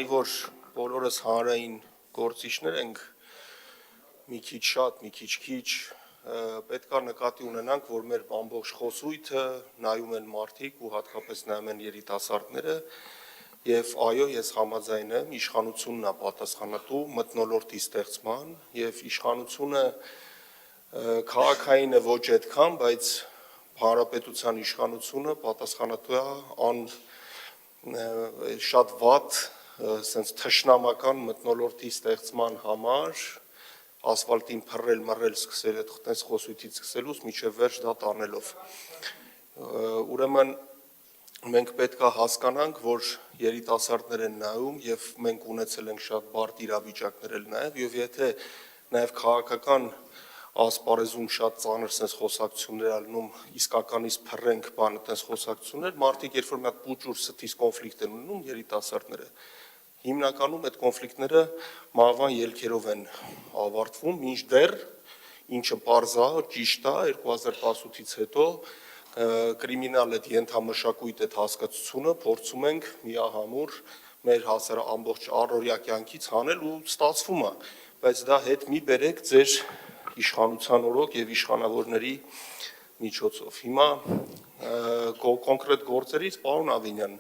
քանի որ բոլորս հանրային գործիչներ ենք, մի քիչ շատ, մի քիչ քիչ, պետք է նկատի ունենանք, որ մեր ամբողջ խոսույթը նայում են մարդիկ ու հատկապես նայում են երիտասարդները, եւ այո, ես համաձայն եմ, իշխանությունն է պատասխանատու մթնոլորտի ստեղծման եւ իշխանությունը քաղաքային է ոչ այդքան, բայց հանրապետության իշխանությունը պատասխանատու է շատ վատ sense թշնամական մթնոլորտի ստեղծման համար ասֆալտին փռել մռել սկսել այդպես խոսույթից սկսելուց միջև վերջ դա տանելով ուրեմն մենք պետք է հասկանանք որ երիտասարդներ են նայում եւ մենք ունեցել ենք շատ բարդ իրավիճակներ էլ նաեւ եւ եթե նաեւ քաղաքական ասպարեզում շատ ծանր sense խոսակցություններ ալնում իսկականից փռենք բան այդպես խոսակցություններ մարդիկ երբ որ մի հատ պուճուր ստից կոնֆլիկտ են ունենում երիտասարդները հիմնականում այդ կոնֆլիկտները մահվան ելքերով են ավարտվում մինչդեռ ինչը պարզ է ճիշտ է 2018-ից հետո կրիմինալ այդ ենթամշակույթ այդ հասկացությունը փորձում ենք միահամուռ մեր ամբողջ առօրյա կյանքից հանել ու ստացվում է բայց դա հետ մի բերեք ձեր իշխանության օրոք եւ իշխանավորների միջոցով հիմա կոնկրետ գործերից պարոն Ավինյան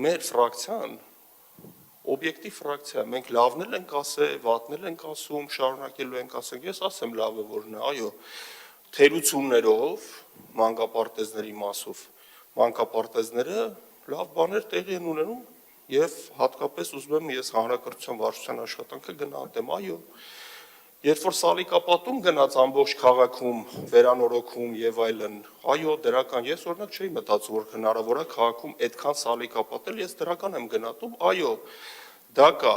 մեր ֆրակցիան օբյեկտիվ ֆրակցիա մենք լավն ենք ասել վատն ենք ասում շարունակելու ենք ասենք ես ասեմ լավը որն է այո թերություններով մանկապարտեզների մասով մանկապարտեզները լավ բաներ տեղի են ունենում եւ հատկապես ուզում եմ ես հանրակրթության վարչության աշխատանքը գնահատեմ այո երբ որ սալիկապատում գնաց ամբողջ քաղաքում վերանորոգում եւ այլն այո դրական ես օրինակ չէի մտածում որ հնարավոր է քաղաքում այդքան սալիկապատել ես դրական եմ գնահատում այո դա կա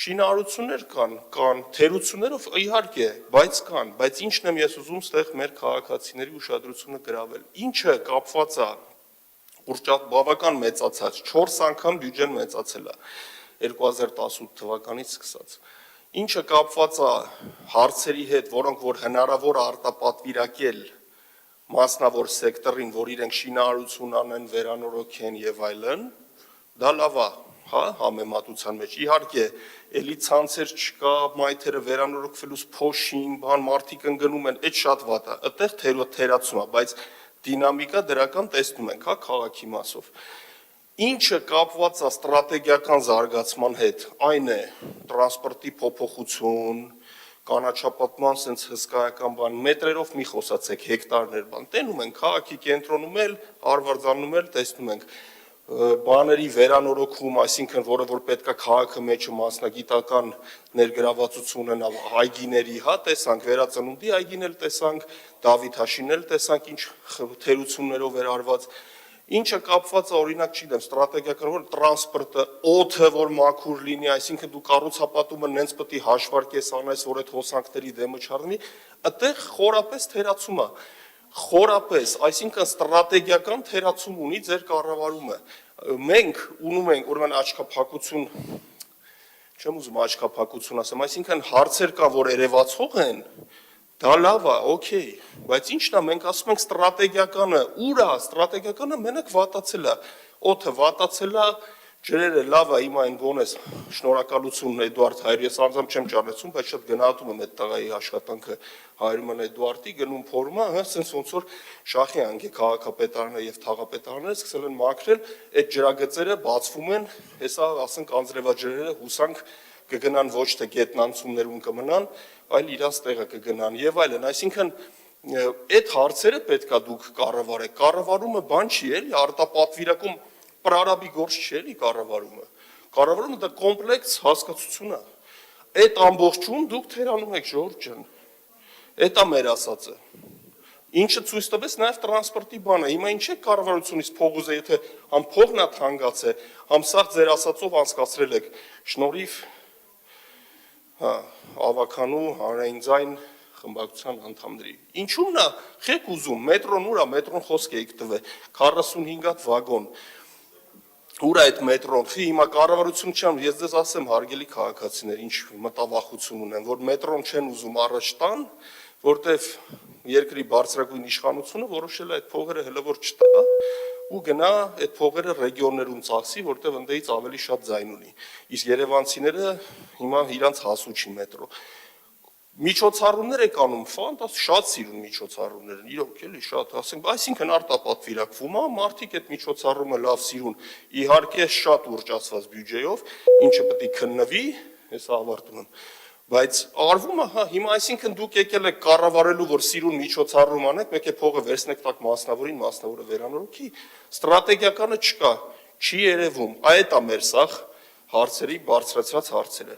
շինարարություններ կան թերություններով իհարկե բայց ինչն եմ ես ուզում ստեղ մեր քաղաքացիների ուշադրությունը գրավել ինչը կապված է ուռճատ բավական մեծացած 4 անգամ բյուջեն մեծացել է 2018 թվականից սկսած Ինչը կապված է հարցերի հետ, որոնք որ հնարավոր է արտապատվիրակել մասնավոր սեկտորին, որ իրենք շինարարություն անեն, վերանորոգեն եւ այլն, դա լավ է, հա, համեմատության մեջ։ Իհարկե, էլի ցանցեր չկա, մայթերը վերանորոգվելուց փոշին, բան մարդիկ ընկնում են, այդ շատ վատ է։ Այդտեղ թերացում է, բայց դինամիկա դրական տեսնում ենք, հա, քաղաքի մասով։ Ինչը կապված է ստրատեգիական զարգացման հետ, այն է տրանսպորտի փոփոխություն, կանաչապատման sense հսկայական բան, մետրերով մի խոսացեք, հեկտարներ բան, տենում ենք քաղաքի կենտրոնում էլ, Արվարձանում էլ տեսնում ենք բաների վերանորոգում, այսինքն որը որ պետքա քաղաքը մեջը մասնագիտական ներգրավվածություն ունենա այգիների, հա, տեսանք վերածնունդի այգին էլ տեսանք, Դավիթ Հաշինն էլ տեսանք, ինչ թերություններով էր արված Ինչը կապված է օրինակ չգիտեմ ստրատեգիական որ տրանսպորտը օդը որ մաքուր լինի այսինքն դու կառուցապատումը նենց պետք է հաշվարկես անես որ այդ հոսանքների դեմը չառնի այդտեղ խորապես թերացում է խորապես այսինքն ստրատեգիական թերացում ունի ձեր կառավարումը մենք ունում ենք ուրեմն աչքափակություն չեմ ուզում աչքափակություն ասեմ այսինքն հարցեր կա որ երևացող են Դա լավ է, օքեյ, բայց ինչն է, մենք ասում ենք ստրատեգիականը, ուր է, ստրատեգիականը մենակ վատացել է, օդը վատացել է, ջրերը լավ է, հիմա այն գոնես, շնորհակալություն Էդուարդ Հայր, ես անձամբ չեմ ճանաչում, բայց շատ գնահատում եմ այդ տղայի աշխատանքը Հայրման Էդուարդի, գնում փորում է, սենց ոնց որ Շախյանք է քաղաքապետարանը եւ թաղապետարանները սկսել են մաքրել, այդ ջրագծերը բացվում են, հեսա ասենք անձրևաջրերը հուսանք կգնան ոչ թե գետնանցումներում կմնան, այլ իրաց տեղը կգնան եւ այլն, այսինքն այդ հարցերը պետքա դուք կառավարեք, կառավարումը բան չի էլի, արտապատվիրակում պրարաբի գործ չի էլի կառավարումը դա կոմպլեքս հասկացություն է, այդ ամբողջում դուք թերանում եք ժողովուրդ ջան, այդ է մեր ասածը, ինչը ցույց տվեց նաեւ տրանսպորտի բանը, հիմա ինչ է կառավարությունից փողուզը, եթե համ փողն է թանկաց է, համ սաղ ձեր ասածով անցկացրել եք, շնորհիվ Հա, ավականու հանրային ձայն խմբակցության անդամների։ Ինչու՞մն է, խեք ուզում, մետրոն ուր է, մետրոն խոսք եք տվել, 45 հատ վագոն։ Ուր է այդ մետրոն, հիմա կառավարություն չեմ, ես ձեզ ասեմ հարգելի քաղաքացիներ, ինչ մտավախություն ունեմ, որ մետրոն չեն ուզում առաջ տան, որտեվ երկրի բարձրագույն իշխանությունը որոշել է այդ փողերը հələ որ չտա ու գնա այդ փողերը ռեգիոններում ծախսի, որտեվ ընդդեից ավելի շատ ձայն ունի։ Իսկ երևանցիները հիմա իրանց հասուչի մետրո։ Միջոցառումներ եք անում, շատ սիրուն միջոցառումներ են, իրոք էլի շատ, ասենք, այսինքն արտապատվիրակվում է, մարդիկ այդ միջոցառումը լավ սիրուն, իհարկե շատ ուռճացված բյուջեով, ինչը պետք է քննվի, հեսա ավարտում եմ, բայց արվում է, հիմա այսինքն դուք եկել եք կառավարելու, որ սիրուն միջոցառում անեք, մեկ է փողը վերցնեք տակ մասնավորին, մասնավորը վերանորոգի, ստրատեգիականը չկա, չի երևում, այդ է մեր սաղ հարցերի բարձրացած հարցերը։